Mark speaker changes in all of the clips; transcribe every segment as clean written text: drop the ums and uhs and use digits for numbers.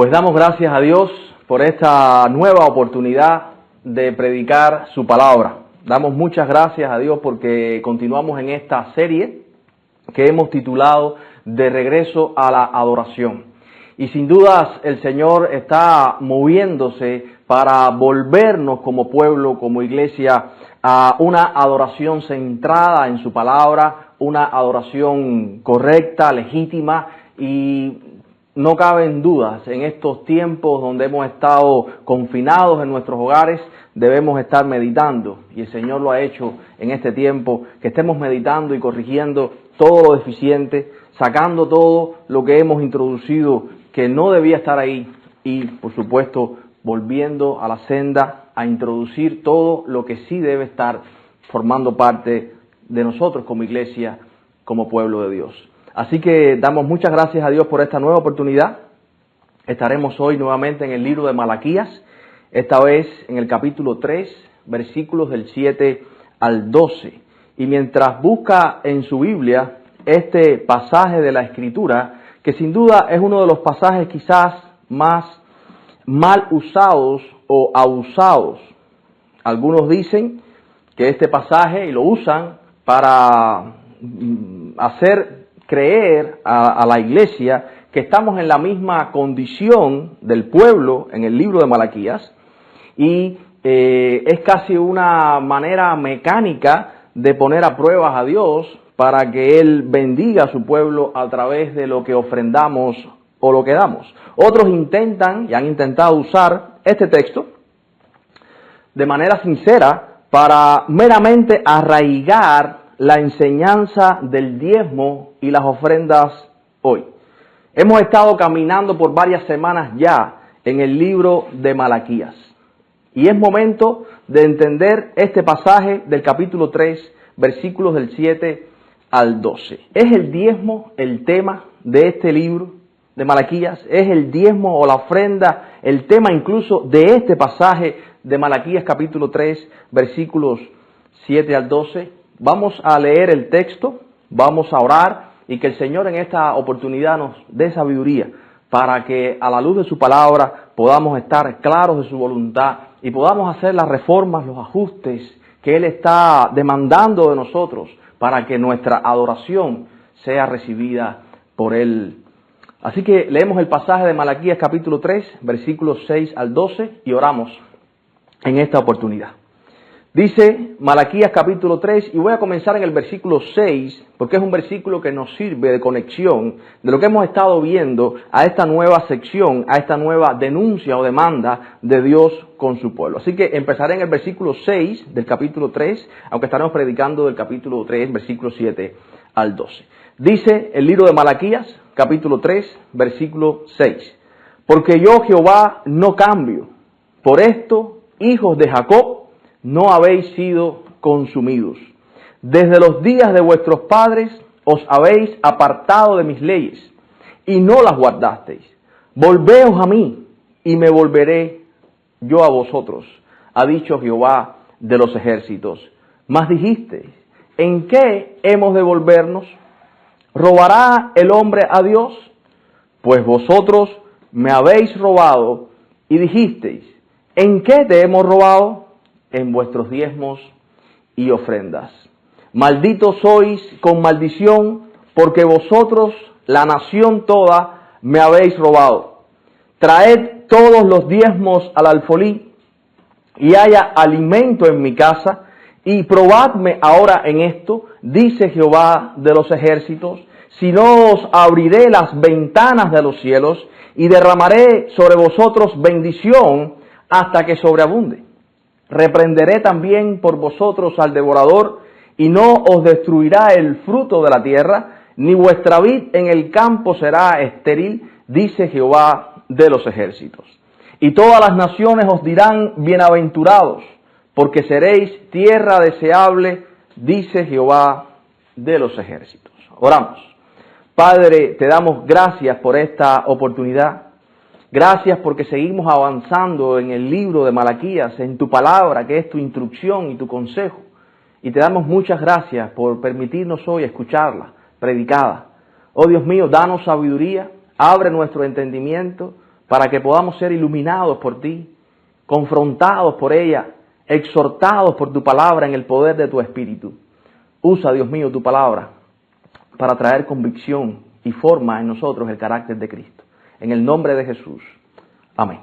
Speaker 1: Pues damos gracias a Dios por esta nueva oportunidad de predicar su palabra. Damos muchas gracias a Dios porque continuamos en esta serie que hemos titulado De regreso a la adoración. Y sin dudas el Señor está moviéndose para volvernos como pueblo, como iglesia, a una adoración centrada en su palabra, una adoración correcta, legítima, y no caben dudas, en estos tiempos donde hemos estado confinados en nuestros hogares, debemos estar meditando, y el Señor lo ha hecho en este tiempo, que estemos meditando y corrigiendo todo lo deficiente, sacando todo lo que hemos introducido que no debía estar ahí, y por supuesto volviendo a la senda a introducir todo lo que sí debe estar formando parte de nosotros como iglesia, como pueblo de Dios. Así que damos muchas gracias a Dios por esta nueva oportunidad. Estaremos hoy nuevamente en el libro de Malaquías, esta vez en el capítulo 3, versículos del 7 al 12. Y mientras busca en su Biblia este pasaje de la Escritura, que sin duda es uno de los pasajes quizás más mal usados o abusados. Algunos dicen que este pasaje, y lo usan para hacer creer a la iglesia que estamos en la misma condición del pueblo en el libro de Malaquías, y es casi una manera mecánica de poner a pruebas a Dios para que Él bendiga a su pueblo a través de lo que ofrendamos o lo que damos. Otros intentan y han intentado usar este texto de manera sincera para meramente arraigar la enseñanza del diezmo y las ofrendas hoy. Hemos estado caminando por varias semanas ya en el libro de Malaquías. Y es momento de entender este pasaje del capítulo 3, versículos del 7 al 12. ¿Es el diezmo el tema de este libro de Malaquías? ¿Es el diezmo o la ofrenda el tema incluso de este pasaje de Malaquías capítulo 3, versículos 7 al 12? Vamos a leer el texto, vamos a orar y que el Señor en esta oportunidad nos dé sabiduría para que a la luz de su palabra podamos estar claros de su voluntad y podamos hacer las reformas, los ajustes que Él está demandando de nosotros para que nuestra adoración sea recibida por Él. Así que leemos el pasaje de Malaquías capítulo 3, versículos 6 al 12 y oramos en esta oportunidad. Dice Malaquías capítulo 3, y voy a comenzar en el versículo 6, porque es un versículo que nos sirve de conexión de lo que hemos estado viendo a esta nueva sección, a esta nueva denuncia o demanda de Dios con su pueblo. Así que empezaré en el versículo 6 del capítulo 3, aunque estaremos predicando del capítulo 3, versículo 7 al 12. Dice el libro de Malaquías, capítulo 3, versículo 6. Porque yo, Jehová, no cambio. Por esto, hijos de Jacob, no habéis sido consumidos. Desde los días de vuestros padres os habéis apartado de mis leyes y no las guardasteis. Volveos a mí y me volveré yo a vosotros, ha dicho Jehová de los ejércitos. Mas dijisteis, ¿en qué hemos de volvernos? ¿Robará el hombre a Dios? Pues vosotros me habéis robado y dijisteis, ¿en qué te hemos robado? En vuestros diezmos y ofrendas. Malditos sois con maldición, porque vosotros, la nación toda, me habéis robado. Traed todos los diezmos al alfolí, y haya alimento en mi casa, y probadme ahora en esto, dice Jehová de los ejércitos, si no os abriré las ventanas de los cielos, y derramaré sobre vosotros bendición hasta que sobreabunde. Reprenderé también por vosotros al devorador, y no os destruirá el fruto de la tierra, ni vuestra vid en el campo será estéril, dice Jehová de los ejércitos. Y todas las naciones os dirán bienaventurados, porque seréis tierra deseable, dice Jehová de los ejércitos. Oramos. Padre, te damos gracias por esta oportunidad. Gracias porque seguimos avanzando en el libro de Malaquías, en tu palabra, que es tu instrucción y tu consejo. Y te damos muchas gracias por permitirnos hoy escucharla, predicada. Oh Dios mío, danos sabiduría, abre nuestro entendimiento para que podamos ser iluminados por ti, confrontados por ella, exhortados por tu palabra en el poder de tu Espíritu. Usa, Dios mío, tu palabra para traer convicción y forma en nosotros el carácter de Cristo. En el nombre de Jesús. Amén.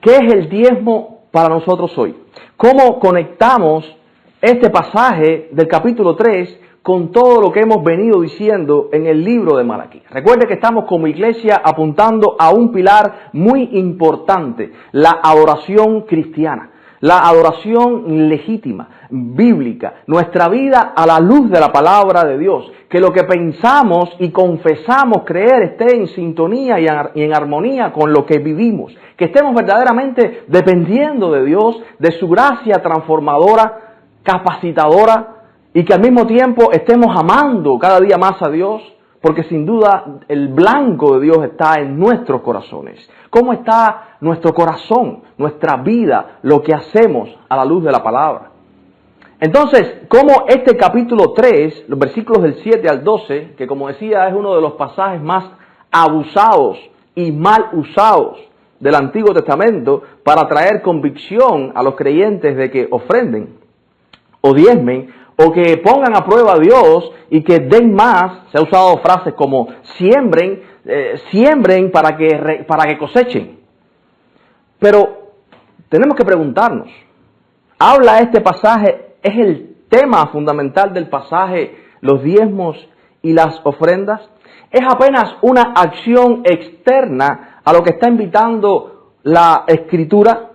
Speaker 1: ¿Qué es el diezmo para nosotros hoy? ¿Cómo conectamos este pasaje del capítulo 3 con todo lo que hemos venido diciendo en el libro de Malaquías? Recuerde que estamos como iglesia apuntando a un pilar muy importante, la adoración cristiana, la adoración legítima, bíblica, nuestra vida a la luz de la palabra de Dios, que lo que pensamos y confesamos creer esté en sintonía y en armonía con lo que vivimos, que estemos verdaderamente dependiendo de Dios, de su gracia transformadora, capacitadora, y que al mismo tiempo estemos amando cada día más a Dios, porque sin duda el blanco de Dios está en nuestros corazones. ¿Cómo está nuestro corazón, nuestra vida, lo que hacemos a la luz de la palabra? Entonces, como este capítulo 3, los versículos del 7 al 12, que como decía es uno de los pasajes más abusados y mal usados del Antiguo Testamento para traer convicción a los creyentes de que ofrenden o diezmen, o que pongan a prueba a Dios y que den más. Se ha usado frases como siembren para que cosechen. Pero tenemos que preguntarnos, ¿habla este pasaje, es el tema fundamental del pasaje, los diezmos y las ofrendas? ¿Es apenas una acción externa a lo que está invitando la Escritura?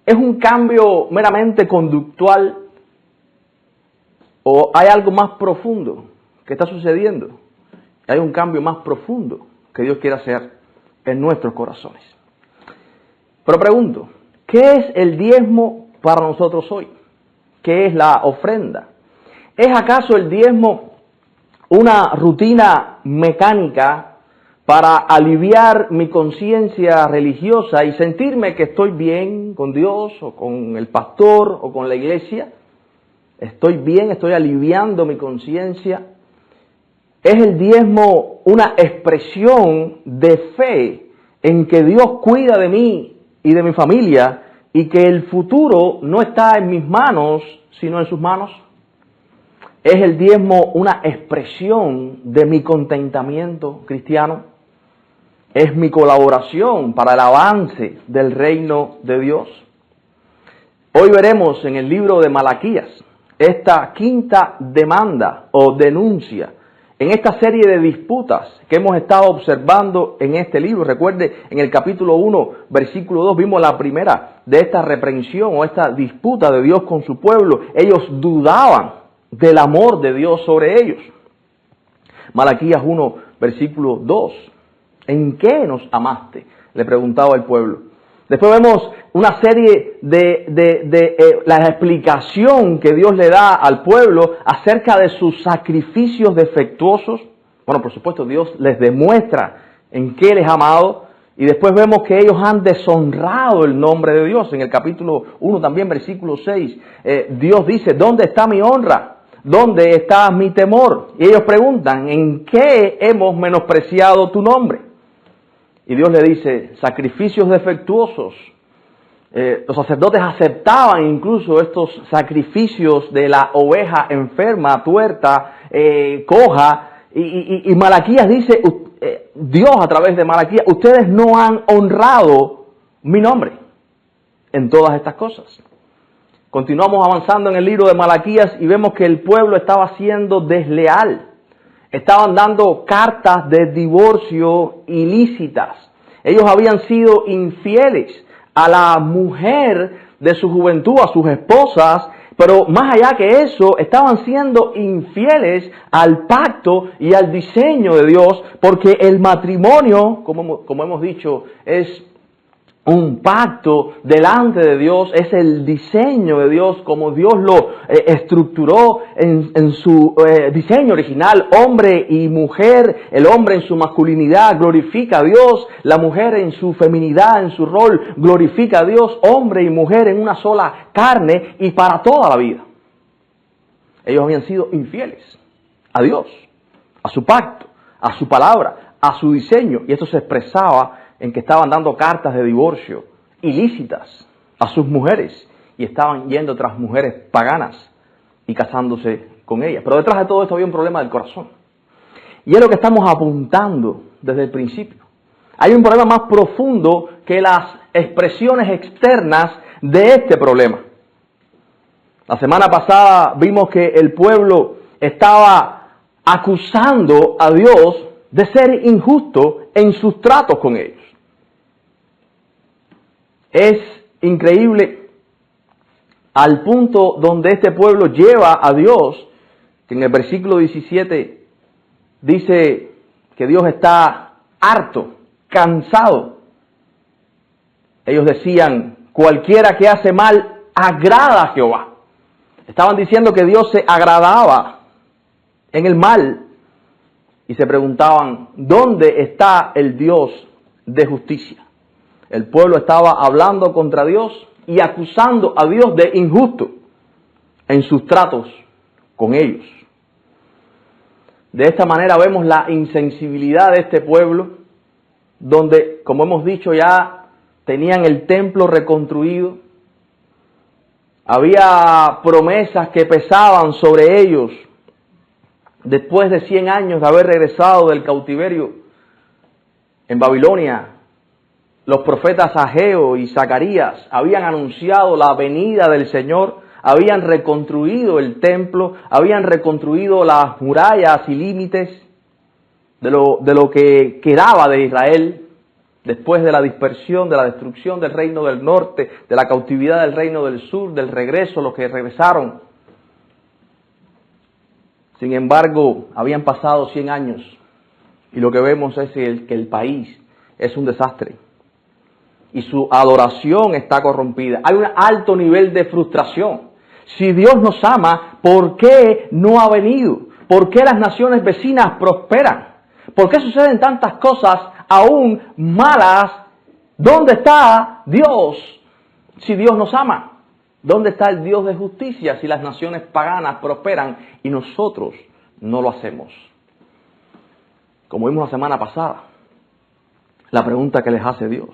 Speaker 1: ¿Es un cambio meramente conductual? ¿O hay algo más profundo que está sucediendo? Hay un cambio más profundo que Dios quiere hacer en nuestros corazones. Pero pregunto, ¿qué es el diezmo para nosotros hoy? ¿Qué es la ofrenda? ¿Es acaso el diezmo una rutina mecánica para aliviar mi conciencia religiosa y sentirme que estoy bien con Dios o con el pastor o con la iglesia? Estoy bien, estoy aliviando mi conciencia. ¿Es el diezmo una expresión de fe en que Dios cuida de mí y de mi familia y que el futuro no está en mis manos, sino en sus manos? ¿Es el diezmo una expresión de mi contentamiento cristiano? ¿Es mi colaboración para el avance del reino de Dios? Hoy veremos en el libro de Malaquías esta quinta demanda o denuncia en esta serie de disputas que hemos estado observando en este libro. Recuerde, en el capítulo 1, versículo 2, vimos la primera de esta reprensión o esta disputa de Dios con su pueblo. Ellos dudaban del amor de Dios sobre ellos. Malaquías 1, versículo 2. ¿En qué nos amaste?, le preguntaba el pueblo. Después vemos una serie de la explicación que Dios le da al pueblo acerca de sus sacrificios defectuosos. Bueno, por supuesto, Dios les demuestra en qué les ha amado. Y después vemos que ellos han deshonrado el nombre de Dios. En el capítulo 1 también, versículo 6, Dios dice, ¿dónde está mi honra? ¿Dónde está mi temor? Y ellos preguntan, ¿en qué hemos menospreciado tu nombre? Y Dios le dice, sacrificios defectuosos. Los sacerdotes aceptaban incluso estos sacrificios de la oveja enferma, tuerta, coja. Y Malaquías dice, Dios a través de Malaquías, ustedes no han honrado mi nombre en todas estas cosas. Continuamos avanzando en el libro de Malaquías y vemos que el pueblo estaba siendo desleal. Estaban dando cartas de divorcio ilícitas. Ellos habían sido infieles a la mujer de su juventud, a sus esposas, pero más allá que eso, estaban siendo infieles al pacto y al diseño de Dios, porque el matrimonio, como hemos dicho, es un pacto delante de Dios, es el diseño de Dios como Dios lo estructuró en su diseño original, hombre y mujer. El hombre en su masculinidad glorifica a Dios, la mujer en su feminidad, en su rol, glorifica a Dios, hombre y mujer en una sola carne y para toda la vida. Ellos habían sido infieles a Dios, a su pacto, a su palabra, a su diseño, y esto se expresaba en que estaban dando cartas de divorcio ilícitas a sus mujeres y estaban yendo tras mujeres paganas y casándose con ellas. Pero detrás de todo esto había un problema del corazón. Y es lo que estamos apuntando desde el principio. Hay un problema más profundo que las expresiones externas de este problema. La semana pasada vimos que el pueblo estaba acusando a Dios de ser injusto en sus tratos con ellos. Es increíble al punto donde este pueblo lleva a Dios, que en el versículo 17 dice que Dios está harto, cansado. Ellos decían, cualquiera que hace mal agrada a Jehová. Estaban diciendo que Dios se agradaba en el mal y se preguntaban, ¿dónde está el Dios de justicia? El pueblo estaba hablando contra Dios y acusando a Dios de injusto en sus tratos con ellos. De esta manera vemos la insensibilidad de este pueblo, donde, como hemos dicho ya, tenían el templo reconstruido. Había promesas que pesaban sobre ellos después de 100 años de haber regresado del cautiverio en Babilonia. Los profetas Ageo y Zacarías habían anunciado la venida del Señor, habían reconstruido el templo, habían reconstruido las murallas y límites de lo que quedaba de Israel después de la dispersión, de la destrucción del reino del norte, de la cautividad del reino del sur, del regreso, los que regresaron. Sin embargo, habían pasado 100 años y lo que vemos es que el país es un desastre y su adoración está corrompida. Hay un alto nivel de frustración. Si Dios nos ama, ¿por qué no ha venido? ¿Por qué las naciones vecinas prosperan? ¿Por qué suceden tantas cosas aún malas? ¿Dónde está Dios si Dios nos ama? ¿Dónde está el Dios de justicia si las naciones paganas prosperan y nosotros no lo hacemos? Como vimos la semana pasada, la pregunta que les hace Dios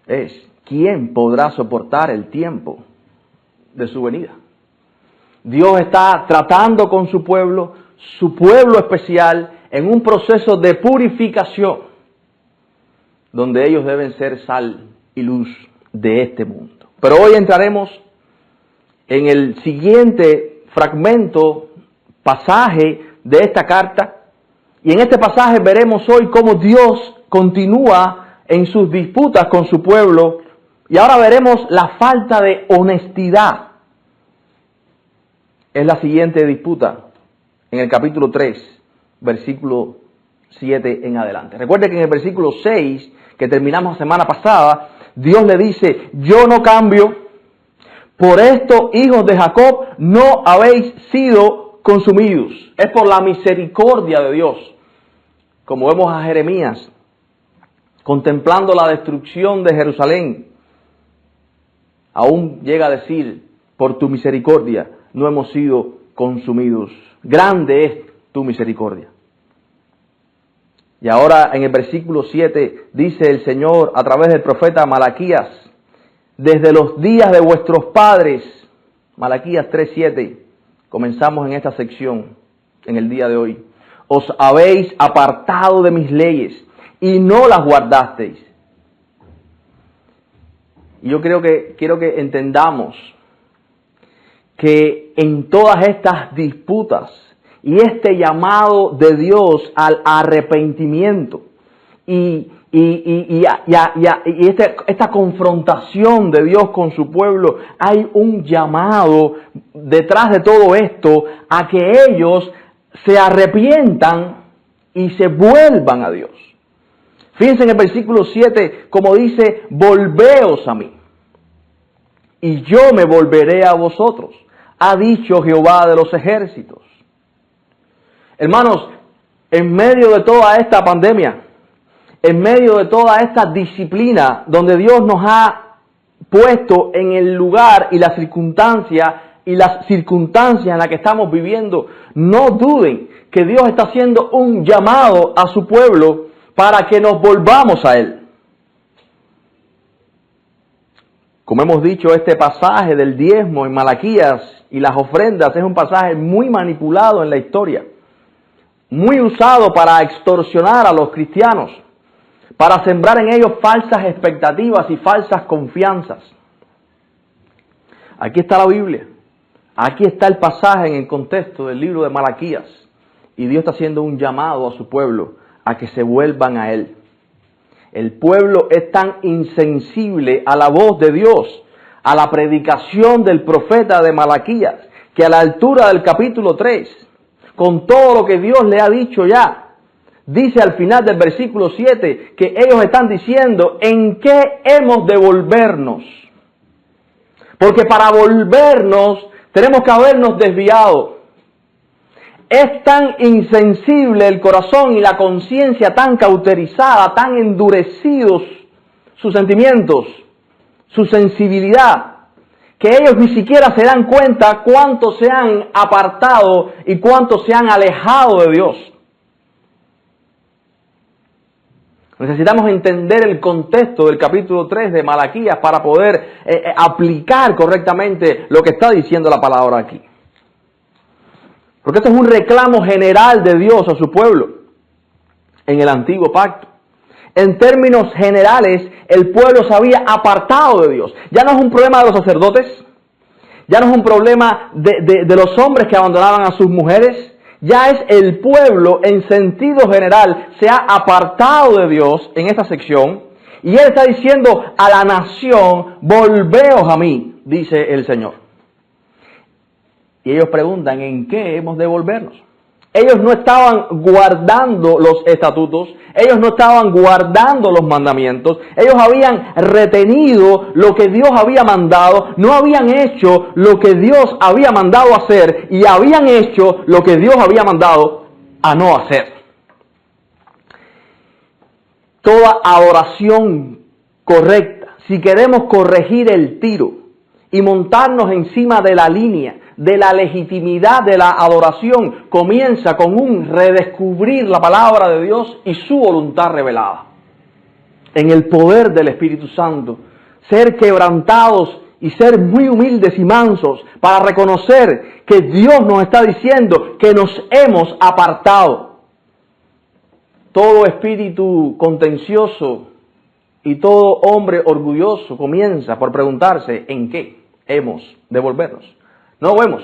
Speaker 1: es, ¿quién podrá soportar el tiempo de su venida? Dios está tratando con su pueblo especial, en un proceso de purificación, donde ellos deben ser sal y luz de este mundo. Pero hoy entraremos en el siguiente fragmento, pasaje de esta carta, y en este pasaje veremos hoy cómo Dios continúa en sus disputas con su pueblo, y ahora veremos la falta de honestidad. Es la siguiente disputa en el capítulo 3, versículo 7 en adelante. Recuerde que en el versículo 6, que terminamos la semana pasada, Dios le dice, yo no cambio, por esto, hijos de Jacob, no habéis sido consumidos. Es por la misericordia de Dios. Como vemos a Jeremías, contemplando la destrucción de Jerusalén, aún llega a decir, por tu misericordia no hemos sido consumidos. Grande es tu misericordia. Y ahora en el versículo 7 dice el Señor a través del profeta Malaquías, desde los días de vuestros padres, Malaquías 3:7, comenzamos en esta sección en el día de hoy, os habéis apartado de mis leyes y no las guardasteis. Y yo quiero que entendamos que en todas estas disputas y este llamado de Dios al arrepentimiento y esta confrontación de Dios con su pueblo, hay un llamado detrás de todo esto a que ellos se arrepientan y se vuelvan a Dios. Fíjense en el versículo 7, como dice, volveos a mí, y yo me volveré a vosotros, ha dicho Jehová de los ejércitos. Hermanos, en medio de toda esta pandemia, en medio de toda esta disciplina donde Dios nos ha puesto en el lugar y las circunstancias en las que estamos viviendo, no duden que Dios está haciendo un llamado a su pueblo para que nos volvamos a Él. Como hemos dicho, este pasaje del diezmo en Malaquías y las ofrendas es un pasaje muy manipulado en la historia, muy usado para extorsionar a los cristianos, para sembrar en ellos falsas expectativas y falsas confianzas. Aquí está la Biblia, aquí está el pasaje en el contexto del libro de Malaquías, y Dios está haciendo un llamado a su pueblo a que se vuelvan a Él. El pueblo es tan insensible a la voz de Dios, a la predicación del profeta de Malaquías, que a la altura del capítulo 3, con todo lo que Dios le ha dicho ya, dice al final del versículo 7 que ellos están diciendo, ¿en qué hemos de volvernos? Porque para volvernos tenemos que habernos desviado. Es tan insensible el corazón y la conciencia tan cauterizada, tan endurecidos sus sentimientos, su sensibilidad, que ellos ni siquiera se dan cuenta cuánto se han apartado y cuánto se han alejado de Dios. Necesitamos entender el contexto del capítulo 3 de Malaquías para poder aplicar correctamente lo que está diciendo la palabra aquí. Porque esto es un reclamo general de Dios a su pueblo en el antiguo pacto. En términos generales, el pueblo se había apartado de Dios. Ya no es un problema de los sacerdotes, ya no es un problema de los hombres que abandonaban a sus mujeres, ya es el pueblo en sentido general, se ha apartado de Dios en esta sección, y Él está diciendo a la nación, volveos a mí, dice el Señor. Y ellos preguntan, ¿en qué hemos de volvernos? Ellos no estaban guardando los estatutos, ellos no estaban guardando los mandamientos, ellos habían retenido lo que Dios había mandado, no habían hecho lo que Dios había mandado hacer y habían hecho lo que Dios había mandado a no hacer. Toda adoración correcta, si queremos corregir el tiro y montarnos encima de la línea, de la legitimidad de la adoración, comienza con un redescubrir la palabra de Dios y su voluntad revelada. En el poder del Espíritu Santo, ser quebrantados y ser muy humildes y mansos para reconocer que Dios nos está diciendo que nos hemos apartado. Todo espíritu contencioso y todo hombre orgulloso comienza por preguntarse en qué hemos de volvernos. No vemos.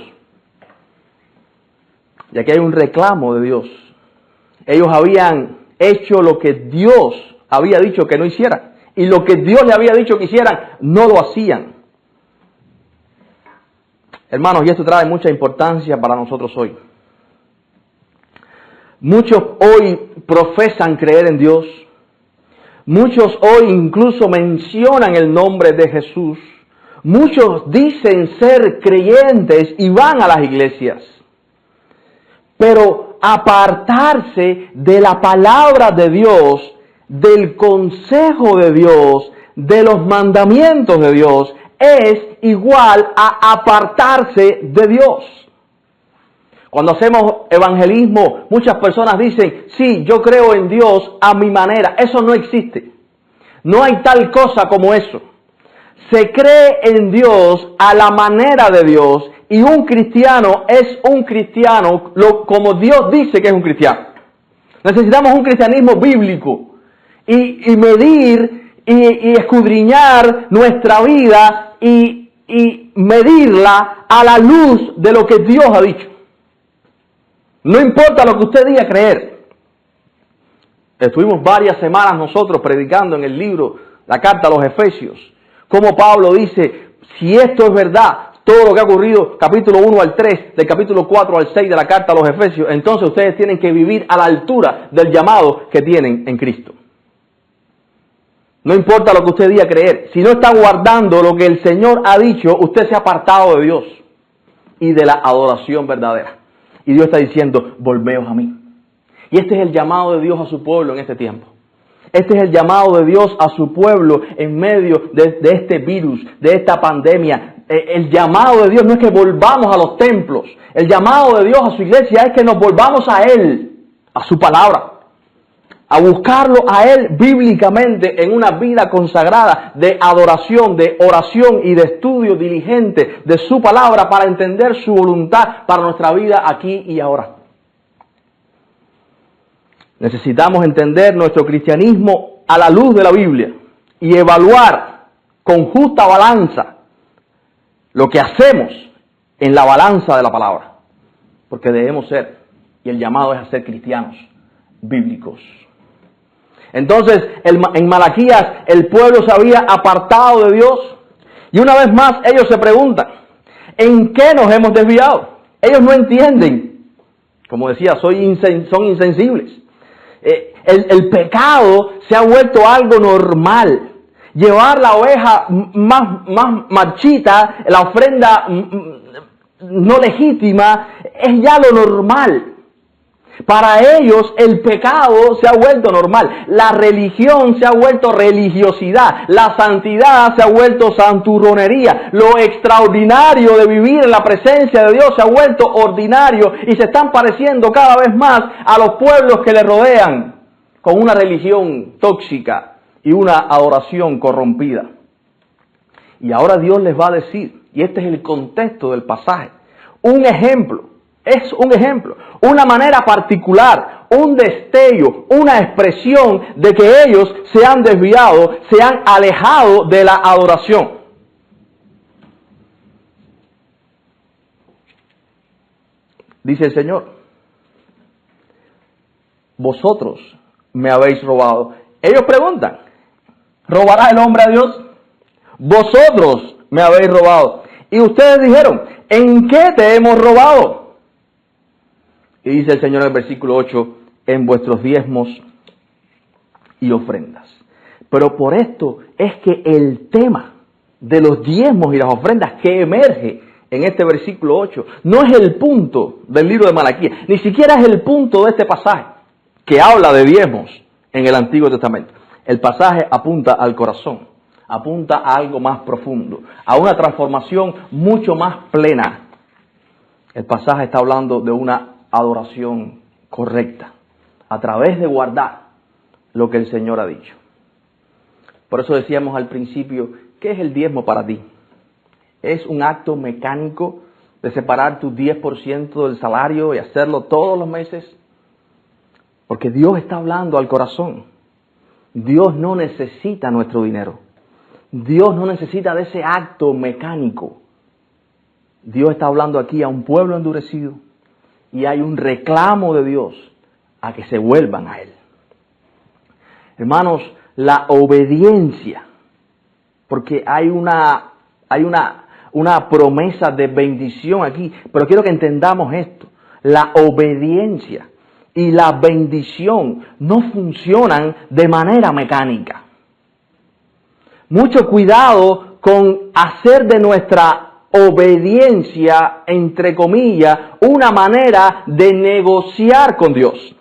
Speaker 1: Y aquí hay un reclamo de Dios. Ellos habían hecho lo que Dios había dicho que no hicieran. Y lo que Dios le había dicho que hicieran, no lo hacían. Hermanos, y esto trae mucha importancia para nosotros hoy. Muchos hoy profesan creer en Dios. Muchos hoy incluso mencionan el nombre de Jesús. Muchos dicen ser creyentes y van a las iglesias, pero apartarse de la palabra de Dios, del consejo de Dios, de los mandamientos de Dios, es igual a apartarse de Dios. Cuando hacemos evangelismo, muchas personas dicen, sí, yo creo en Dios a mi manera. Eso no existe. No hay tal cosa como eso. Se cree en Dios a la manera de Dios y un cristiano es un cristiano como Dios dice que es un cristiano. Necesitamos un cristianismo bíblico y medir y escudriñar nuestra vida y medirla a la luz de lo que Dios ha dicho. No importa lo que usted diga creer. Estuvimos varias semanas nosotros predicando en el libro, la carta a los Efesios, como Pablo dice, si esto es verdad, todo lo que ha ocurrido, capítulo 1 al 3, del capítulo 4 al 6 de la carta a los Efesios, entonces ustedes tienen que vivir a la altura del llamado que tienen en Cristo. No importa lo que usted diga creer, si no está guardando lo que el Señor ha dicho, usted se ha apartado de Dios y de la adoración verdadera. Y Dios está diciendo, volveos a mí. Y este es el llamado de Dios a su pueblo en este tiempo. Este es el llamado de Dios a su pueblo en medio de este virus, de esta pandemia. El llamado de Dios no es que volvamos a los templos. El llamado de Dios a su iglesia es que nos volvamos a Él, a su palabra, a buscarlo a Él bíblicamente en una vida consagrada de adoración, de oración y de estudio diligente de su palabra para entender su voluntad para nuestra vida aquí y ahora. Necesitamos entender nuestro cristianismo a la luz de la Biblia y evaluar con justa balanza lo que hacemos en la balanza de la palabra, porque debemos ser, y el llamado es a ser cristianos bíblicos. Entonces, en Malaquías, el pueblo se había apartado de Dios, y una vez más ellos se preguntan, ¿en qué nos hemos desviado? Ellos no entienden, como decía, son insensibles. El pecado se ha vuelto algo normal. Llevar la oveja más marchita, la ofrenda no legítima, es ya lo normal. Para ellos el pecado se ha vuelto normal, la religión se ha vuelto religiosidad, la santidad se ha vuelto santurronería, lo extraordinario de vivir en la presencia de Dios se ha vuelto ordinario y se están pareciendo cada vez más a los pueblos que le rodean, con una religión tóxica y una adoración corrompida. Y ahora Dios les va a decir, y este es el contexto del pasaje, un ejemplo. Es un ejemplo, una manera particular, un destello, una expresión de que ellos se han desviado, se han alejado de la adoración. Dice el Señor, vosotros me habéis robado. Ellos preguntan, ¿robará el hombre a Dios? Vosotros me habéis robado. Y ustedes dijeron, ¿en qué te hemos robado? Y dice el Señor en el versículo 8, en vuestros diezmos y ofrendas. Pero por esto es que el tema de los diezmos y las ofrendas que emerge en este versículo 8 no es el punto del libro de Malaquías, ni siquiera es el punto de este pasaje que habla de diezmos en el Antiguo Testamento. El pasaje apunta al corazón, apunta a algo más profundo, a una transformación mucho más plena. El pasaje está hablando de una adoración correcta, a través de guardar lo que el Señor ha dicho. Por eso decíamos al principio, ¿qué es el diezmo para ti? ¿Es un acto mecánico de separar tu 10% del salario y hacerlo todos los meses? Porque Dios está hablando al corazón. Dios no necesita nuestro dinero. Dios no necesita de ese acto mecánico. Dios está hablando aquí a un pueblo endurecido. Y hay un reclamo de Dios a que se vuelvan a Él. Hermanos, la obediencia, porque hay una promesa de bendición aquí, pero quiero que entendamos esto. La obediencia y la bendición no funcionan de manera mecánica. Mucho cuidado con hacer de nuestra obediencia, entre comillas, una manera de negociar con Dios.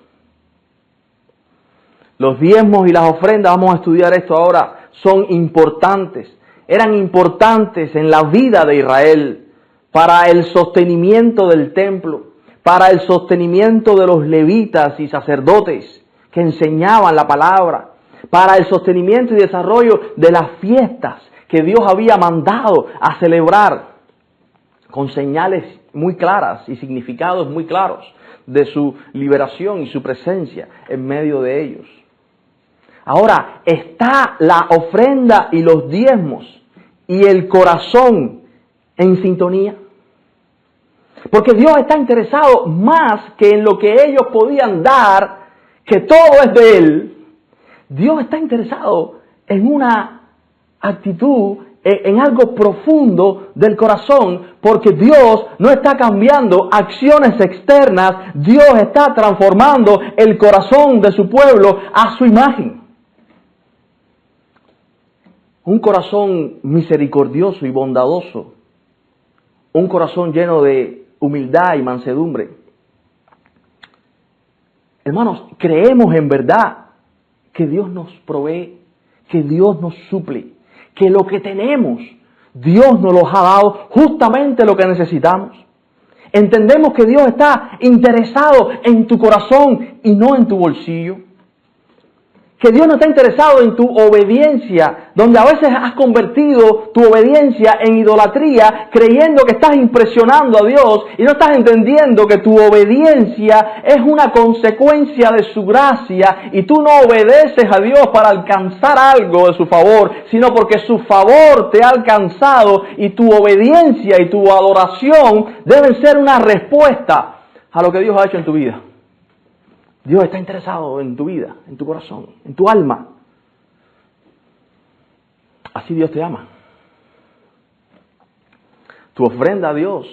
Speaker 1: Los diezmos y las ofrendas, vamos a estudiar esto ahora, son importantes. Eran importantes en la vida de Israel para el sostenimiento del templo, para el sostenimiento de los levitas y sacerdotes que enseñaban la palabra, para el sostenimiento y desarrollo de las fiestas que Dios había mandado a celebrar, con señales muy claras y significados muy claros de su liberación y su presencia en medio de ellos. Ahora, está la ofrenda y los diezmos y el corazón en sintonía. Porque Dios está interesado más que en lo que ellos podían dar, que todo es de Él. Dios está interesado en una actitud, en algo profundo del corazón, porque Dios no está cambiando acciones externas, Dios está transformando el corazón de su pueblo a su imagen. Un corazón misericordioso y bondadoso, un corazón lleno de humildad y mansedumbre. Hermanos, creemos en verdad que Dios nos provee, que Dios nos suple, que lo que tenemos, Dios nos lo ha dado justamente lo que necesitamos. Entendemos que Dios está interesado en tu corazón y no en tu bolsillo. que Dios no está interesado en tu obediencia, donde a veces has convertido tu obediencia en idolatría, creyendo que estás impresionando a Dios y no estás entendiendo que tu obediencia es una consecuencia de su gracia y tú no obedeces a Dios para alcanzar algo de su favor, sino porque su favor te ha alcanzado y tu obediencia y tu adoración deben ser una respuesta a lo que Dios ha hecho en tu vida. Dios está interesado en tu vida, en tu corazón, en tu alma. Así Dios te ama. Tu ofrenda a Dios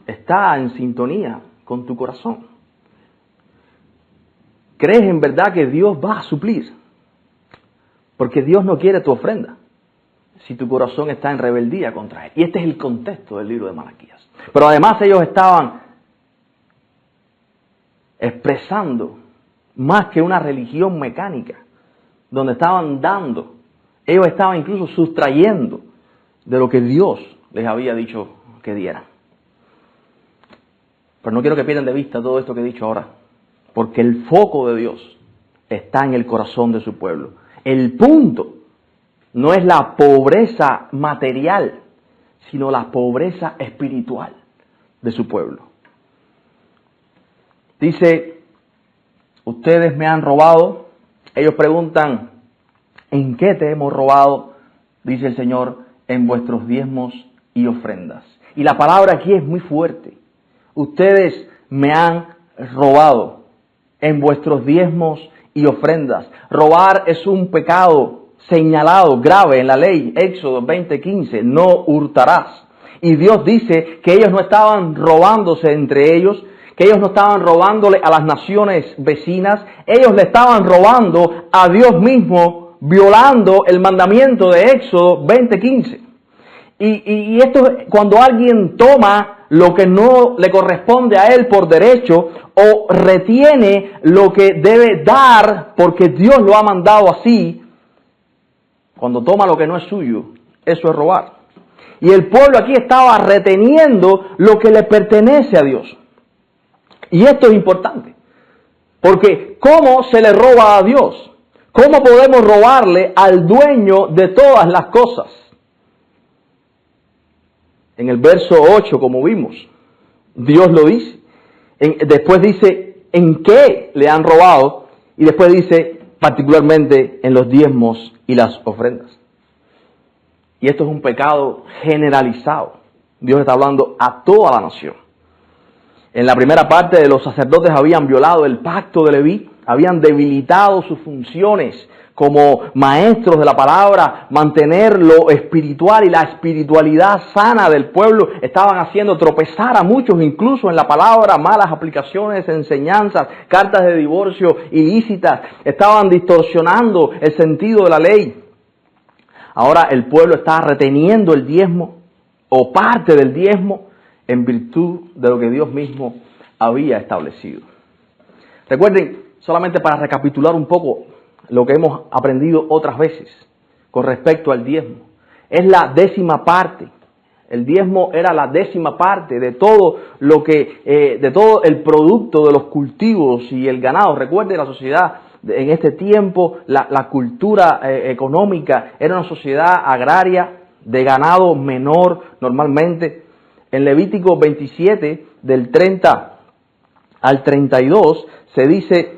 Speaker 1: está en sintonía con tu corazón. ¿Crees en verdad que Dios va a suplir? Porque Dios no quiere tu ofrenda si tu corazón está en rebeldía contra Él. Y este es el contexto del libro de Malaquías. Pero además ellos estaban expresando más que una religión mecánica, donde estaban dando, ellos estaban incluso sustrayendo de lo que Dios les había dicho que dieran. Pero no quiero que pierdan de vista todo esto que he dicho ahora, porque el foco de Dios está en el corazón de su pueblo. El punto no es la pobreza material, sino la pobreza espiritual de su pueblo. Dice, ustedes me han robado. Ellos preguntan, ¿en qué te hemos robado? Dice el Señor, en vuestros diezmos y ofrendas. Y la palabra aquí es muy fuerte. Ustedes me han robado en vuestros diezmos y ofrendas. Robar es un pecado señalado, grave en la ley. Éxodo 20:15, no hurtarás. Y Dios dice que ellos no estaban robándose entre ellos, que ellos no estaban robándole a las naciones vecinas, ellos le estaban robando a Dios mismo, violando el mandamiento de Éxodo 20:15. Y esto es cuando alguien toma lo que no le corresponde a él por derecho o retiene lo que debe dar porque Dios lo ha mandado así. Cuando toma lo que no es suyo, eso es robar. Y el pueblo aquí estaba reteniendo lo que le pertenece a Dios. Y esto es importante, porque ¿cómo se le roba a Dios? ¿Cómo podemos robarle al dueño de todas las cosas? En el verso 8, como vimos, Dios lo dice. Después dice en qué le han robado y después dice particularmente en los diezmos y las ofrendas. Y esto es un pecado generalizado. Dios está hablando a toda la nación. En la primera parte, los sacerdotes habían violado el pacto de Leví, habían debilitado sus funciones como maestros de la palabra, mantener lo espiritual y la espiritualidad sana del pueblo. Estaban haciendo tropezar a muchos, incluso en la palabra, malas aplicaciones, enseñanzas, cartas de divorcio ilícitas. Estaban distorsionando el sentido de la ley. Ahora el pueblo está reteniendo el diezmo o parte del diezmo en virtud de lo que Dios mismo había establecido. Recuerden, solamente para recapitular un poco lo que hemos aprendido otras veces con respecto al diezmo. Es la 10ª parte. El diezmo era la 10ª parte de todo lo que, de todo el producto de los cultivos y el ganado. Recuerden, la sociedad en este tiempo, la cultura económica era una sociedad agraria de ganado menor normalmente. En Levítico 27, del 30 al 32, se dice,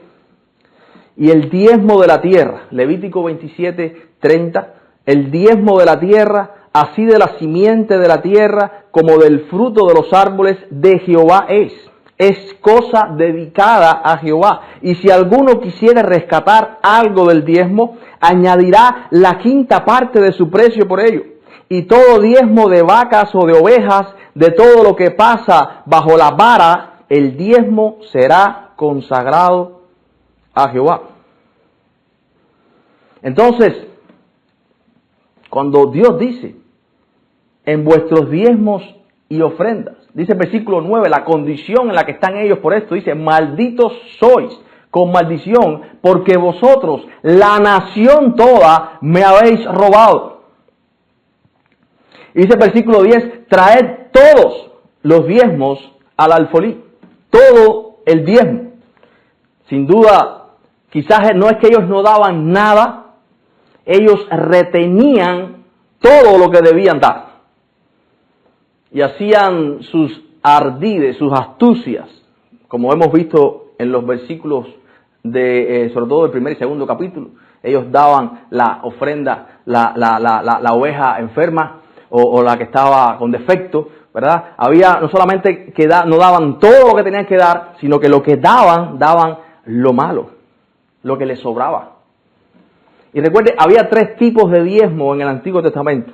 Speaker 1: y el diezmo de la tierra, Levítico 27, 30, el diezmo de la tierra, así de la simiente de la tierra, como del fruto de los árboles de Jehová es cosa dedicada a Jehová. Y si alguno quisiera rescatar algo del diezmo, añadirá la 5ª parte de su precio por ello. Y todo diezmo de vacas o de ovejas, de todo lo que pasa bajo la vara, el diezmo será consagrado a Jehová. Entonces, cuando Dios dice, en vuestros diezmos y ofrendas, dice el versículo 9, la condición en la que están ellos por esto, dice, malditos sois con maldición, porque vosotros, la nación toda, me habéis robado. Y dice el versículo 10, traed todos los diezmos al alfolí, todo el diezmo. Sin duda Quizás no es que ellos no daban nada, ellos retenían todo lo que debían dar. Y hacían sus ardides, sus astucias, como hemos visto en los versículos de, sobre todo el primer y segundo capítulo. Ellos daban la ofrenda, la oveja enferma o la que estaba con defecto, ¿verdad? Había no solamente que no daban todo lo que tenían que dar, sino que lo que daban lo malo, lo que les sobraba. Y recuerde, había 3 tipos de diezmo en el Antiguo Testamento.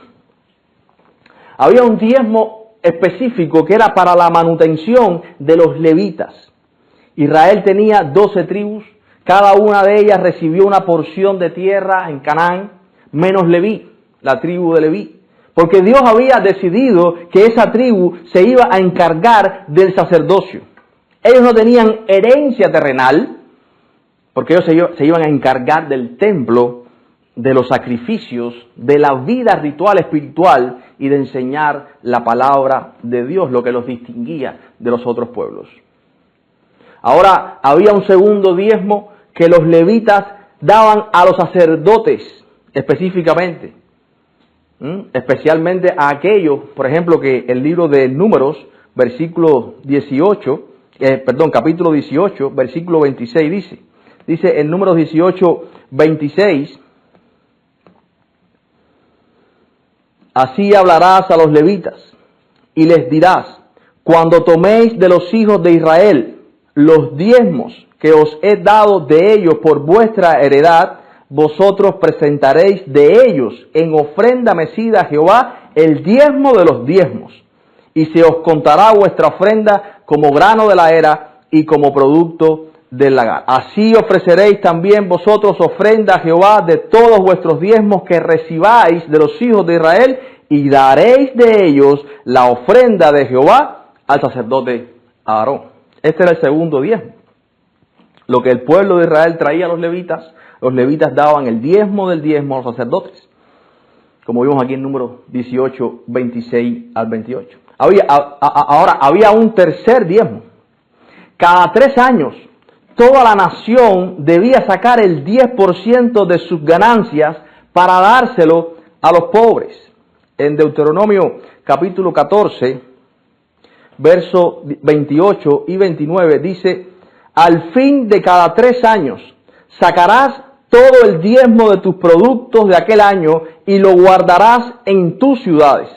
Speaker 1: Había un diezmo específico que era para la manutención de los levitas. Israel tenía 12 tribus, cada una de ellas recibió una porción de tierra en Canaán, menos Leví, la tribu de Leví. Porque Dios había decidido que esa tribu se iba a encargar del sacerdocio. Ellos no tenían herencia terrenal, porque ellos se iban a encargar del templo, de los sacrificios, de la vida ritual espiritual y de enseñar la palabra de Dios, lo que los distinguía de los otros pueblos. Ahora había un segundo diezmo que los levitas daban a los sacerdotes específicamente, especialmente a aquellos, por ejemplo, que el libro de Números, capítulo 18, versículo 26 dice en Números 18, 26, así hablarás a los levitas y les dirás, cuando toméis de los hijos de Israel los diezmos que os he dado de ellos por vuestra heredad, vosotros presentaréis de ellos en ofrenda mecida a Jehová el diezmo de los diezmos, y se os contará vuestra ofrenda como grano de la era y como producto del lagar. Así ofreceréis también vosotros ofrenda a Jehová de todos vuestros diezmos que recibáis de los hijos de Israel, y daréis de ellos la ofrenda de Jehová al sacerdote Aarón. Este era el segundo diezmo. Lo que el pueblo de Israel traía a los levitas daban el diezmo del diezmo a los sacerdotes. Como vimos aquí en Números 18, 26 al 28. Ahora había un tercer diezmo. Cada 3 años, toda la nación debía sacar el 10% de sus ganancias para dárselo a los pobres. En Deuteronomio capítulo 14, versos 28 y 29 dice, al fin de cada 3 años sacarás todo el diezmo de tus productos de aquel año y lo guardarás en tus ciudades.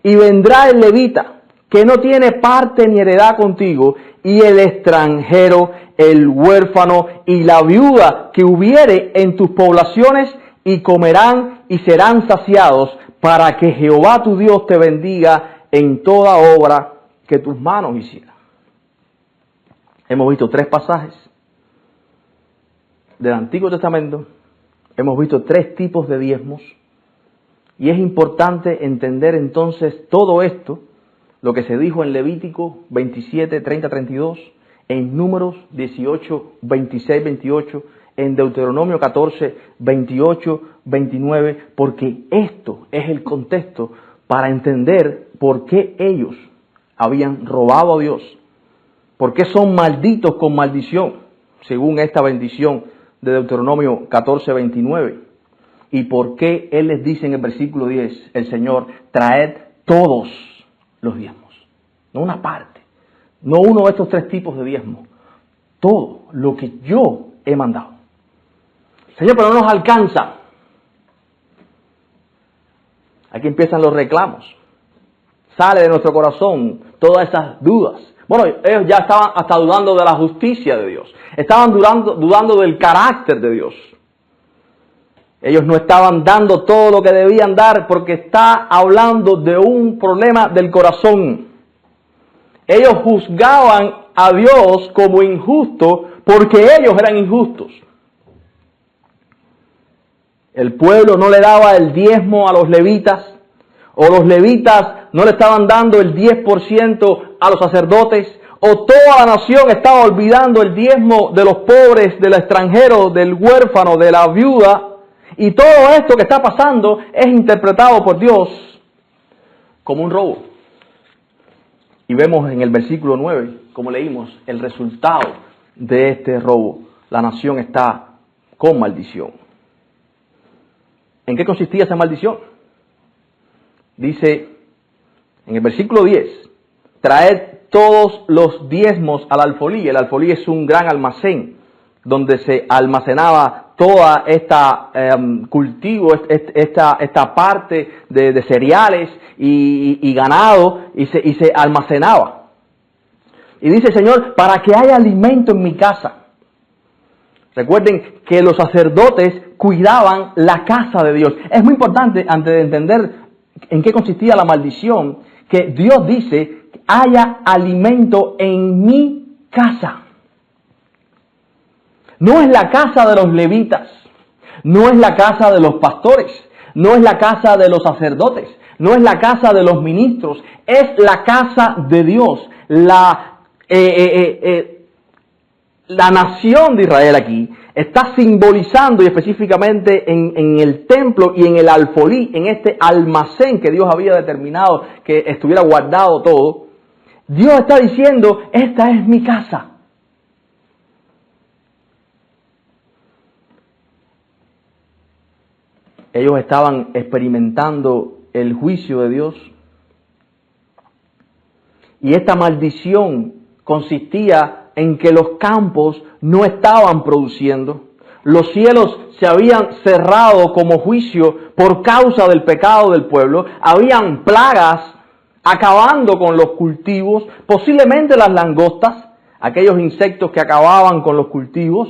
Speaker 1: Y vendrá el levita, que no tiene parte ni heredad contigo, y el extranjero, el huérfano y la viuda que hubiere en tus poblaciones, y comerán y serán saciados, para que Jehová tu Dios te bendiga en toda obra que tus manos hicieran. Hemos visto 3 pasajes del Antiguo Testamento, hemos visto 3 tipos de diezmos, y es importante entender entonces todo esto, lo que se dijo en Levítico 27, 30, 32, en Números 18, 26, 28, en Deuteronomio 14, 28, 29, porque esto es el contexto para entender por qué ellos habían robado a Dios, por qué son malditos con maldición, según esta bendición de Deuteronomio 14, 29, y por qué Él les dice en el versículo 10, el Señor, traed todos los diezmos, no una parte, no uno de estos 3 tipos de diezmos, todo lo que yo he mandado. Señor, pero no nos alcanza. Aquí empiezan los reclamos. Sale de nuestro corazón todas esas dudas. Bueno, ellos ya estaban hasta dudando de la justicia de Dios. Estaban dudando del carácter de Dios. Ellos no estaban dando todo lo que debían dar porque está hablando de un problema del corazón. Ellos juzgaban a Dios como injusto porque ellos eran injustos. El pueblo no le daba el diezmo a los levitas, o los levitas no le estaban dando el 10% a los sacerdotes, o toda la nación estaba olvidando el diezmo de los pobres, del extranjero, del huérfano, de la viuda, y todo esto que está pasando es interpretado por Dios como un robo. Y vemos en el versículo 9, como leímos, el resultado de este robo. La nación está con maldición. ¿En qué consistía esa maldición? Dice en el versículo 10, traed todos los diezmos al alfolí. El alfolí es un gran almacén donde se almacenaba toda esta cultivo, esta parte de cereales y ganado, y se almacenaba. Y dice, Señor, para que haya alimento en mi casa. Recuerden que los sacerdotes cuidaban la casa de Dios. Es muy importante, antes de entender en qué consistía la maldición, que Dios dice, haya alimento en mi casa. No es la casa de los levitas, no es la casa de los pastores, no es la casa de los sacerdotes, no es la casa de los ministros, es la casa de Dios. La nación de Israel aquí está simbolizando, y específicamente en el templo y en el alfolí, en este almacén que Dios había determinado que estuviera guardado todo. Dios está diciendo, esta es mi casa. Ellos estaban experimentando el juicio de Dios. Y esta maldición consistía en que los campos no estaban produciendo. Los cielos se habían cerrado como juicio por causa del pecado del pueblo. Habían plagas acabando con los cultivos, posiblemente las langostas, aquellos insectos que acababan con los cultivos.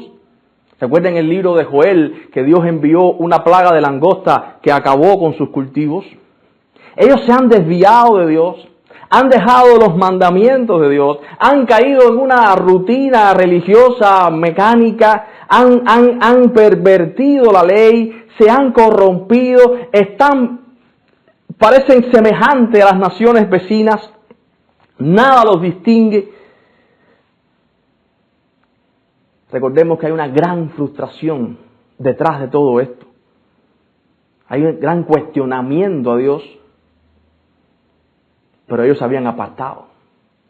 Speaker 1: Recuerden el libro de Joel que Dios envió una plaga de langosta que acabó con sus cultivos. Ellos se han desviado de Dios, han dejado los mandamientos de Dios, han caído en una rutina religiosa mecánica, han pervertido la ley, se han corrompido, parecen semejantes a las naciones vecinas, nada los distingue. Recordemos que hay una gran frustración detrás de todo esto. Hay un gran cuestionamiento a Dios. Pero ellos se habían apartado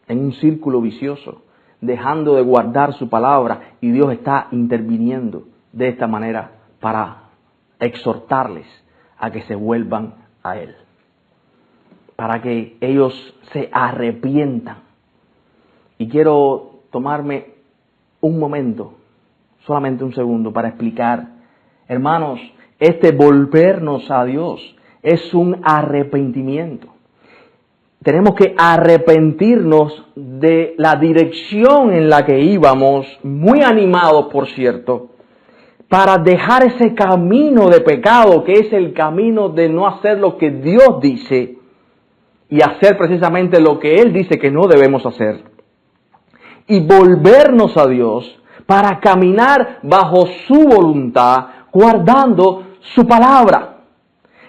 Speaker 1: en un círculo vicioso, dejando de guardar su palabra, y Dios está interviniendo de esta manera para exhortarles a que se vuelvan a Él, para que ellos se arrepientan. Y quiero tomarme un momento, solamente un segundo, para explicar, hermanos, este volvernos a Dios es un arrepentimiento. Tenemos que arrepentirnos de la dirección en la que íbamos, muy animados, por cierto, para dejar ese camino de pecado, que es el camino de no hacer lo que Dios dice y hacer precisamente lo que Él dice que no debemos hacer. Y volvernos a Dios para caminar bajo su voluntad, guardando su palabra.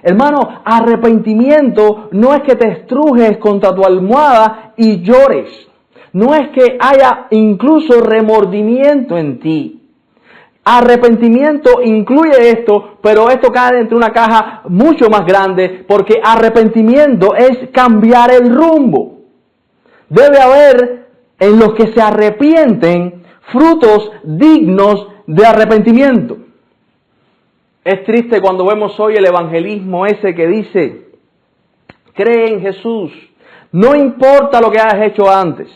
Speaker 1: Hermano, arrepentimiento no es que te estrujes contra tu almohada y llores. No es que haya incluso remordimiento en ti. Arrepentimiento incluye esto, pero esto cae dentro de una caja mucho más grande, porque arrepentimiento es cambiar el rumbo. Debe haber en los que se arrepienten frutos dignos de arrepentimiento. Es triste cuando vemos hoy el evangelismo ese que dice, cree en Jesús, no importa lo que hayas hecho antes.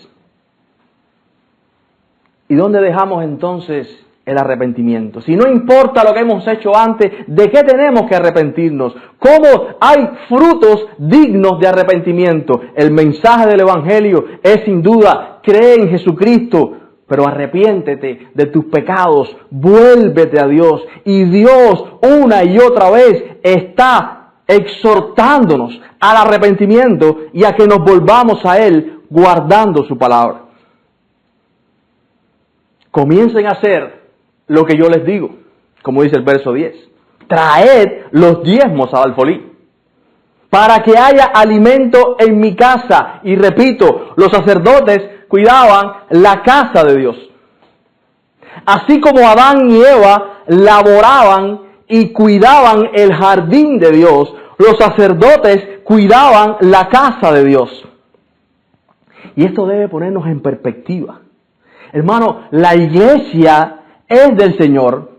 Speaker 1: ¿Y dónde dejamos entonces el arrepentimiento? Si no importa lo que hemos hecho antes, ¿de qué tenemos que arrepentirnos? ¿Cómo hay frutos dignos de arrepentimiento? El mensaje del evangelio es sin duda, cree en Jesucristo, pero arrepiéntete de tus pecados, vuélvete a Dios. Y Dios una y otra vez está exhortándonos al arrepentimiento y a que nos volvamos a Él guardando su palabra. Comiencen a hacer lo que yo les digo, como dice el verso 10. Traed los diezmos al alfolí, para que haya alimento en mi casa. Y repito, los sacerdotes cuidaban la casa de Dios. Así como Adán y Eva laboraban y cuidaban el jardín de Dios, los sacerdotes cuidaban la casa de Dios. Y esto debe ponernos en perspectiva. Hermano, la iglesia es del Señor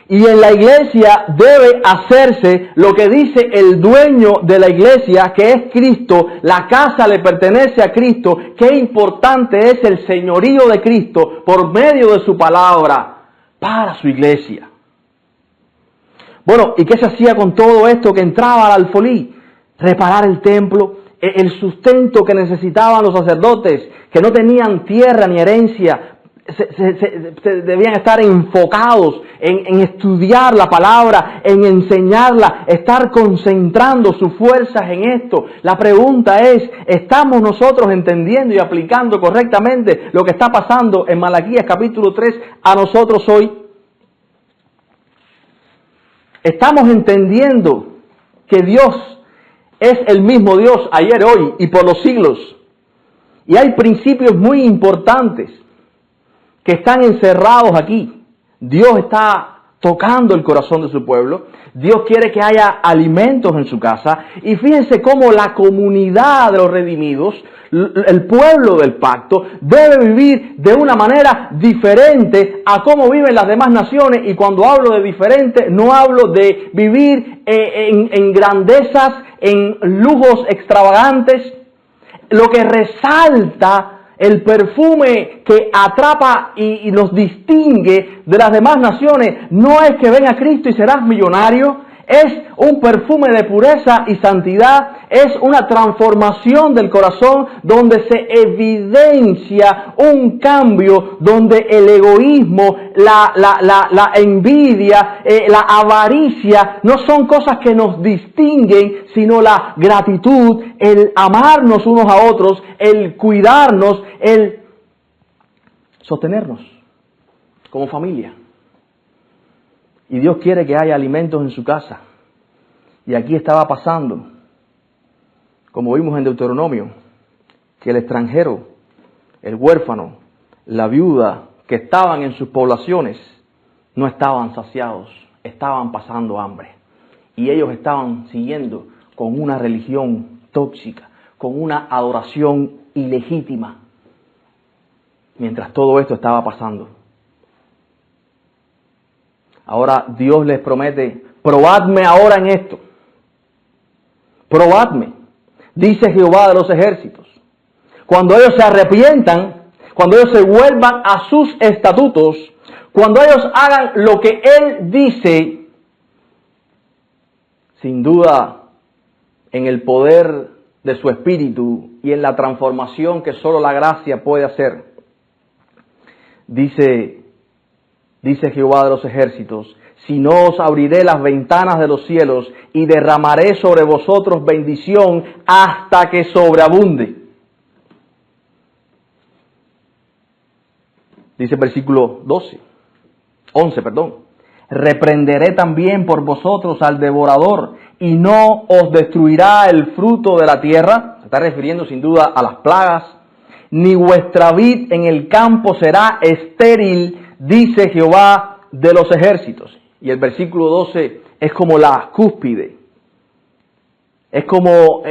Speaker 1: Y en la iglesia debe hacerse lo que dice el dueño de la iglesia, que es Cristo. La casa le pertenece a Cristo. Qué importante es el señorío de Cristo por medio de su palabra para su iglesia. Bueno, ¿y qué se hacía con todo esto que entraba al alfolí? Reparar el templo, el sustento que necesitaban los sacerdotes, que no tenían tierra ni herencia. Se debían estar enfocados en estudiar la palabra, en enseñarla, estar concentrando sus fuerzas en esto. La pregunta es, ¿estamos nosotros entendiendo y aplicando correctamente lo que está pasando en Malaquías capítulo 3 a nosotros hoy? ¿Estamos entendiendo que Dios es el mismo Dios ayer, hoy y por los siglos? Y hay principios muy importantes que están encerrados aquí. Dios está tocando el corazón de su pueblo. Dios quiere que haya alimentos en su casa. Y fíjense cómo la comunidad de los redimidos, el pueblo del pacto, debe vivir de una manera diferente a cómo viven las demás naciones. Y cuando hablo de diferente, no hablo de vivir en grandezas, en lujos extravagantes. Lo que resalta el perfume que atrapa y nos distingue de las demás naciones no es que ven a Cristo y serás millonario, es un perfume de pureza y santidad, es una transformación del corazón donde se evidencia un cambio, donde el egoísmo, la envidia, la avaricia no son cosas que nos distinguen, sino la gratitud, el amarnos unos a otros, el cuidarnos, el sostenernos como familia. Y Dios quiere que haya alimentos en su casa. Y aquí estaba pasando, como vimos en Deuteronomio, que el extranjero, el huérfano, la viuda que estaban en sus poblaciones no estaban saciados, estaban pasando hambre. Y ellos estaban siguiendo con una religión tóxica, con una adoración ilegítima, mientras todo esto estaba pasando. Ahora Dios les promete, probadme ahora en esto. Probadme, dice Jehová de los ejércitos. Cuando ellos se arrepientan, cuando ellos se vuelvan a sus estatutos, cuando ellos hagan lo que Él dice, sin duda, en el poder de su espíritu y en la transformación que solo la gracia puede hacer, dice Jehová de los ejércitos, si no os abriré las ventanas de los cielos y derramaré sobre vosotros bendición hasta que sobreabunde. Dice el versículo 11. Reprenderé también por vosotros al devorador y no os destruirá el fruto de la tierra. Se está refiriendo sin duda a las plagas. Ni vuestra vid en el campo será estéril, dice Jehová de los ejércitos. Y el versículo 12 es como la cúspide. Es como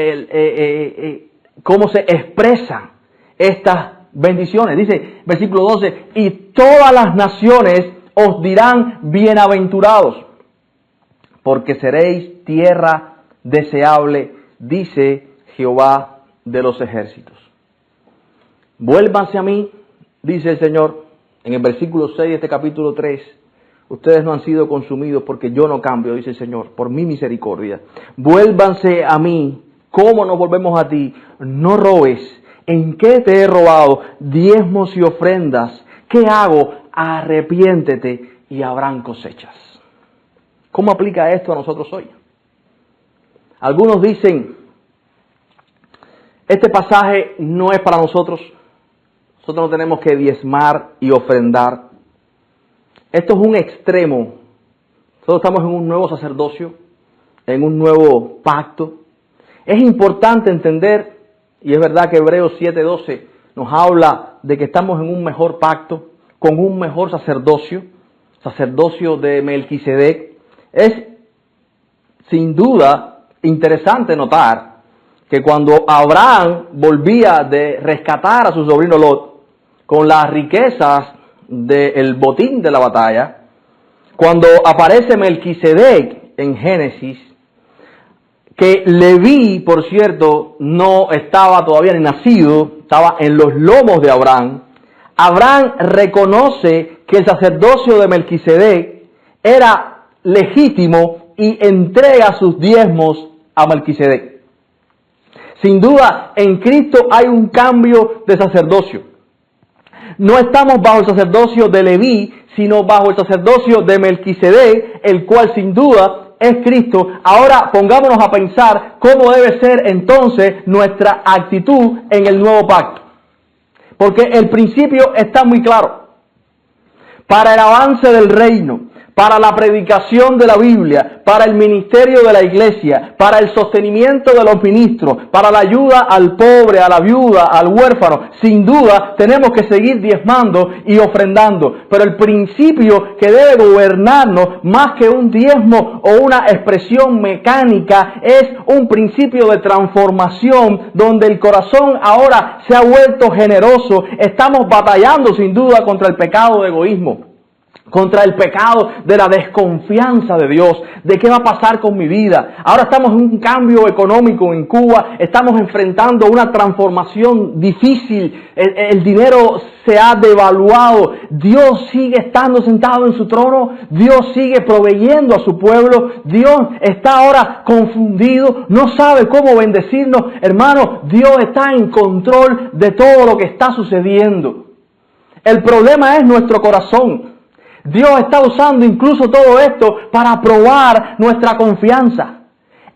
Speaker 1: cómo se expresan estas bendiciones. Dice versículo 12, y todas las naciones os dirán bienaventurados, porque seréis tierra deseable, dice Jehová de los ejércitos. Vuélvanse a mí, dice el Señor, en el versículo 6 de este capítulo 3, ustedes no han sido consumidos porque yo no cambio, dice el Señor, por mi misericordia. Vuélvanse a mí. ¿Cómo nos volvemos a ti? No robes. ¿En qué te he robado? Diezmos y ofrendas. ¿Qué hago? Arrepiéntete y habrán cosechas. ¿Cómo aplica esto a nosotros hoy? Algunos dicen, este pasaje no es para nosotros. Nosotros no tenemos que diezmar y ofrendar. Esto es un extremo. Nosotros estamos en un nuevo sacerdocio, en un nuevo pacto. Es importante entender, y es verdad que Hebreos 7:12 nos habla de que estamos en un mejor pacto, con un mejor sacerdocio de Melquisedec. Es sin duda interesante notar que cuando Abraham volvía de rescatar a su sobrino Lot con las riquezas del botín de la batalla, cuando aparece Melquisedec en Génesis, que Leví, por cierto, no estaba todavía ni nacido, estaba en los lomos de Abraham. Abraham reconoce que el sacerdocio de Melquisedec era legítimo y entrega sus diezmos a Melquisedec. Sin duda, en Cristo hay un cambio de sacerdocio. No estamos bajo el sacerdocio de Leví, sino bajo el sacerdocio de Melquisedec, el cual sin duda es Cristo. Ahora pongámonos a pensar cómo debe ser entonces nuestra actitud en el nuevo pacto. Porque el principio está muy claro. Para el avance del reino, para la predicación de la Biblia, para el ministerio de la iglesia, para el sostenimiento de los ministros, para la ayuda al pobre, a la viuda, al huérfano, sin duda tenemos que seguir diezmando y ofrendando. Pero el principio que debe gobernarnos, más que un diezmo o una expresión mecánica, es un principio de transformación donde el corazón ahora se ha vuelto generoso. Estamos batallando sin duda contra el pecado de egoísmo, contra el pecado de la desconfianza de Dios, de qué va a pasar con mi vida. Ahora estamos en un cambio económico en Cuba, estamos enfrentando una transformación difícil, el dinero se ha devaluado, Dios sigue estando sentado en su trono, Dios sigue proveyendo a su pueblo, Dios está ahora confundido, no sabe cómo bendecirnos. Hermano, Dios está en control de todo lo que está sucediendo. El problema es nuestro corazón. Dios está usando incluso todo esto para probar nuestra confianza.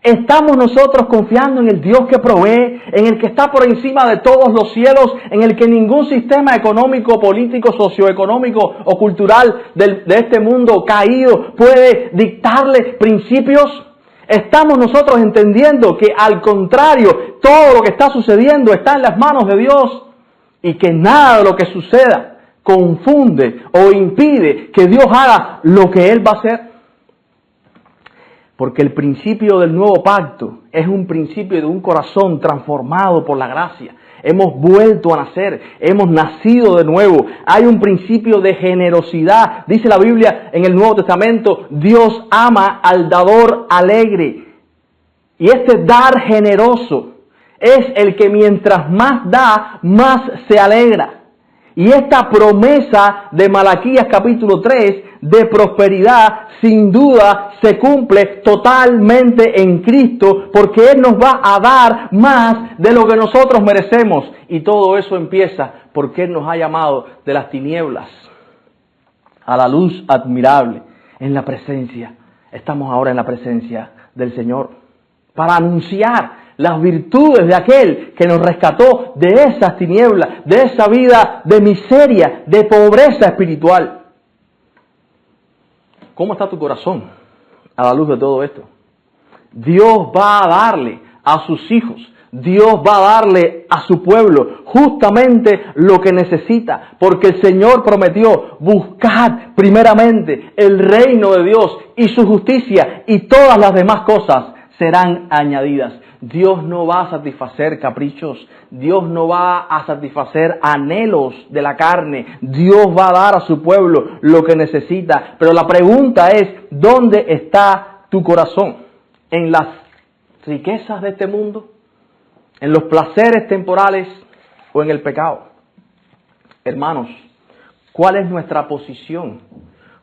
Speaker 1: ¿Estamos nosotros confiando en el Dios que provee, en el que está por encima de todos los cielos, en el que ningún sistema económico, político, socioeconómico o cultural de este mundo caído puede dictarle principios? ¿Estamos nosotros entendiendo que al contrario, todo lo que está sucediendo está en las manos de Dios y que nada de lo que suceda confunde o impide que Dios haga lo que Él va a hacer? Porque el principio del nuevo pacto es un principio de un corazón transformado por la gracia. Hemos vuelto a nacer, hemos nacido de nuevo. Hay un principio de generosidad. Dice la Biblia en el Nuevo Testamento, Dios ama al dador alegre. Y este dar generoso es el que mientras más da, más se alegra. Y esta promesa de Malaquías capítulo 3 de prosperidad sin duda se cumple totalmente en Cristo, porque Él nos va a dar más de lo que nosotros merecemos. Y todo eso empieza porque Él nos ha llamado de las tinieblas a la luz admirable en la presencia. Estamos ahora en la presencia del Señor para anunciar las virtudes de aquel que nos rescató de esas tinieblas, de esa vida de miseria, de pobreza espiritual. ¿Cómo está tu corazón a la luz de todo esto? Dios va a darle a sus hijos, Dios va a darle a su pueblo justamente lo que necesita, porque el Señor prometió: buscad primeramente el reino de Dios y su justicia, y todas las demás cosas serán añadidas. Dios no va a satisfacer caprichos, Dios no va a satisfacer anhelos de la carne, Dios va a dar a su pueblo lo que necesita. Pero la pregunta es, ¿dónde está tu corazón? ¿En las riquezas de este mundo? ¿En los placeres temporales o en el pecado? Hermanos, ¿cuál es nuestra posición?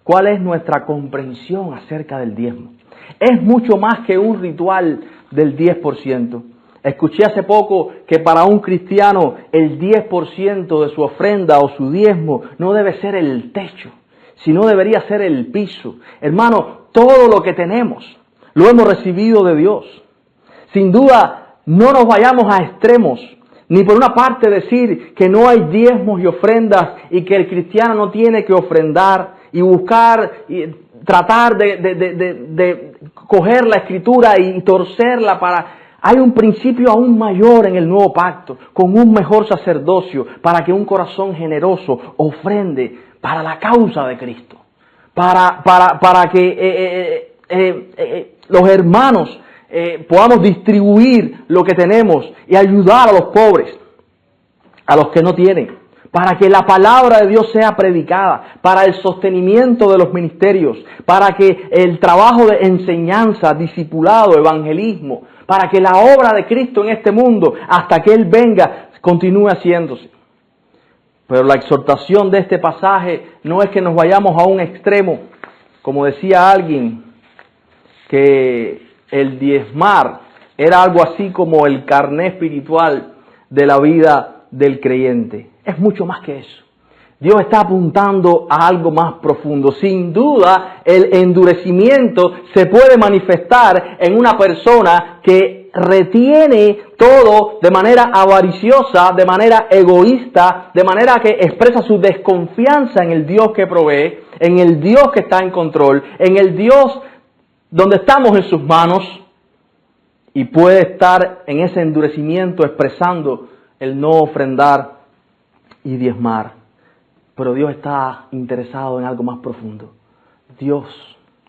Speaker 1: ¿Cuál es nuestra comprensión acerca del diezmo? Es mucho más que un ritual del 10%. Escuché hace poco que para un cristiano el 10% de su ofrenda o su diezmo no debe ser el techo, sino debería ser el piso. Hermano, todo lo que tenemos lo hemos recibido de Dios. Sin duda, no nos vayamos a extremos, ni por una parte decir que no hay diezmos y ofrendas y que el cristiano no tiene que ofrendar y buscar y tratar de coger la escritura y torcerla para... Hay un principio aún mayor en el nuevo pacto, con un mejor sacerdocio, para que un corazón generoso ofrende para la causa de Cristo, para que los hermanos podamos distribuir lo que tenemos y ayudar a los pobres, a los que no tienen, para que la palabra de Dios sea predicada, para el sostenimiento de los ministerios, para que el trabajo de enseñanza, discipulado, evangelismo, para que la obra de Cristo en este mundo, hasta que Él venga, continúe haciéndose. Pero la exhortación de este pasaje no es que nos vayamos a un extremo, como decía alguien, que el diezmar era algo así como el carné espiritual de la vida del creyente. Es mucho más que eso. Dios está apuntando a algo más profundo. Sin duda, el endurecimiento se puede manifestar en una persona que retiene todo de manera avariciosa, de manera egoísta, de manera que expresa su desconfianza en el Dios que provee, en el Dios que está en control, en el Dios donde estamos en sus manos, y puede estar en ese endurecimiento expresando el no ofrendar y diezmar. Pero Dios está interesado en algo más profundo. Dios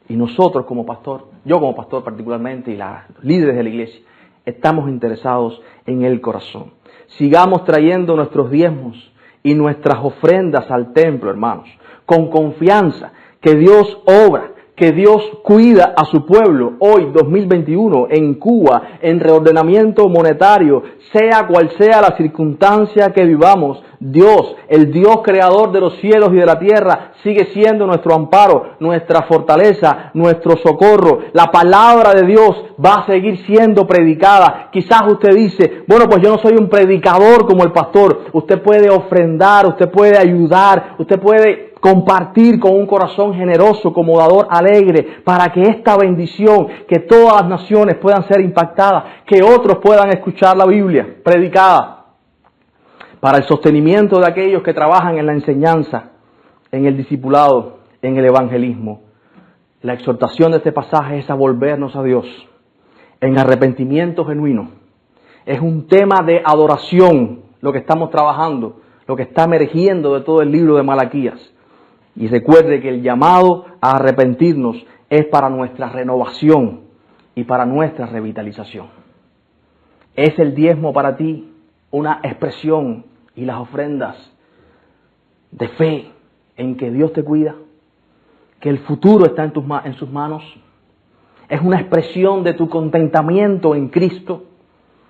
Speaker 1: y nosotros como pastor, yo como pastor particularmente y los líderes de la iglesia, estamos interesados en el corazón. Sigamos trayendo nuestros diezmos y nuestras ofrendas al templo, hermanos, con confianza que Dios obra, que Dios cuida a su pueblo hoy, 2021, en Cuba, en reordenamiento monetario, sea cual sea la circunstancia que vivamos. Dios, el Dios creador de los cielos y de la tierra, sigue siendo nuestro amparo, nuestra fortaleza, nuestro socorro. La palabra de Dios va a seguir siendo predicada. Quizás usted dice, bueno, pues yo no soy un predicador como el pastor. Usted puede ofrendar, usted puede ayudar, usted puede compartir con un corazón generoso, como dador alegre, para que esta bendición, que todas las naciones puedan ser impactadas, que otros puedan escuchar la Biblia predicada, para el sostenimiento de aquellos que trabajan en la enseñanza, en el discipulado, en el evangelismo. La exhortación de este pasaje es a volvernos a Dios en arrepentimiento genuino. Es un tema de adoración lo que estamos trabajando, lo que está emergiendo de todo el libro de Malaquías. Y recuerde que el llamado a arrepentirnos es para nuestra renovación y para nuestra revitalización. ¿Es el diezmo para ti una expresión y las ofrendas de fe en que Dios te cuida? ¿Que el futuro está en sus manos? ¿Es una expresión de tu contentamiento en Cristo?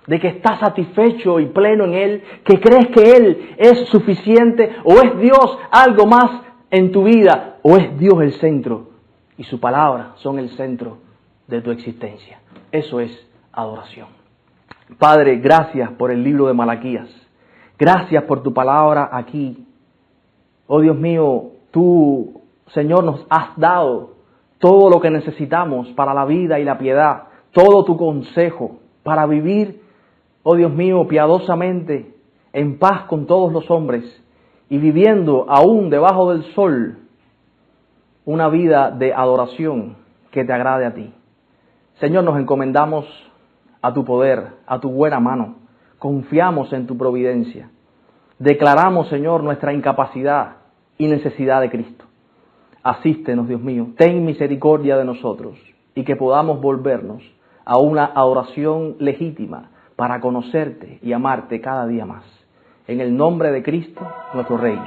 Speaker 1: ¿De que estás satisfecho y pleno en Él? ¿Que crees que Él es suficiente? ¿O es Dios algo más en tu vida, o es Dios el centro y su palabra son el centro de tu existencia? Eso es adoración. Padre, gracias por el libro de Malaquías. Gracias por tu palabra aquí. Oh Dios mío, tú, Señor, nos has dado todo lo que necesitamos para la vida y la piedad, todo tu consejo para vivir, oh Dios mío, piadosamente, en paz con todos los hombres, y viviendo aún debajo del sol una vida de adoración que te agrade a ti. Señor, nos encomendamos a tu poder, a tu buena mano. Confiamos en tu providencia. Declaramos, Señor, nuestra incapacidad y necesidad de Cristo. Asístenos, Dios mío, ten misericordia de nosotros y que podamos volvernos a una adoración legítima para conocerte y amarte cada día más. En el nombre de Cristo, nuestro Rey.